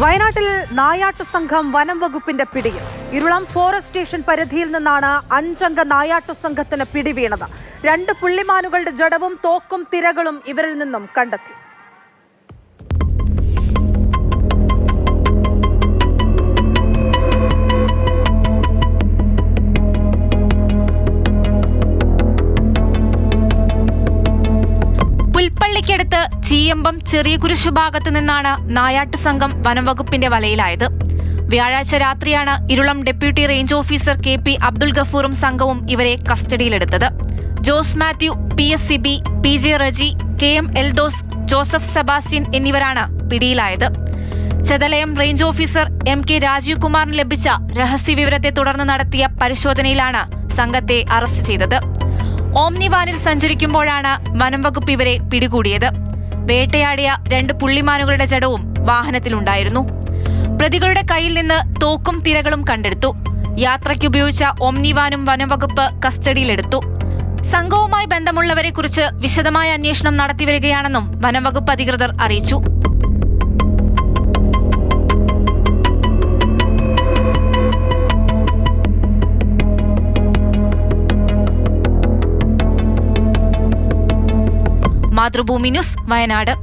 വയനാട്ടിൽ നായാട്ടു സംഘം വനം വകുപ്പിന്റെ പിടിയിൽ. ഇരുളം ഫോറസ്റ്റ് സ്റ്റേഷൻ പരിധിയിൽ നിന്നാണ് 5 അംഗ നായാട്ടു സംഘത്തിന് പിടിവീണത്. 2 പുള്ളിമാനുകളുടെ ജഡവും തോക്കും തിരകളും ഇവരിൽ നിന്നും കണ്ടെത്തി. പുൽപ്പള്ളിക്കടുത്ത് ചീയമ്പം ചെറിയ കുരിശു ഭാഗത്തു നിന്നാണ് നായാട്ട് സംഘം വനംവകുപ്പിന്റെ വലയിലായത്. വ്യാഴാഴ്ച രാത്രിയാണ് Irulam deputy range officer KP Abdul ഗഫൂറും സംഘവും ഇവരെ കസ്റ്റഡിയിലെടുത്തത്. Jose Mathew, PS Sibi, PJ Reji, KM Eldhose, Joseph Sebastian എന്നിവരാണ് പിടിയിലായത്. Chethalayam range officer MK Rajeev കുമാറിന് ലഭിച്ച രഹസ്യവിവരത്തെ തുടർന്ന് നടത്തിയ പരിശോധനയിലാണ് സംഘത്തെ അറസ്റ്റ് ചെയ്തത്. ഓമ്നി വാനിൽ സഞ്ചരിക്കുമ്പോഴാണ് വനംവകുപ്പ് ഇവരെ പിടികൂടിയത്. വേട്ടയാടിയ 2 പുള്ളിമാനുകളുടെ ജഡവും വാഹനത്തിലുണ്ടായിരുന്നു. പ്രതികളുടെ കയ്യിൽ നിന്ന് തോക്കും തിരകളും കണ്ടെടുത്തു. യാത്രയ്ക്കുപയോഗിച്ച ഓമ്നി വാനും വനംവകുപ്പ് കസ്റ്റഡിയിലെടുത്തു. സംഘവുമായി ബന്ധമുള്ളവരെക്കുറിച്ച് വിശദമായ അന്വേഷണം നടത്തിവരികയാണെന്നും വനംവകുപ്പ് അധികൃതർ അറിയിച്ചു. മാതൃഭൂമി ന്യൂസ്, വയനാട്.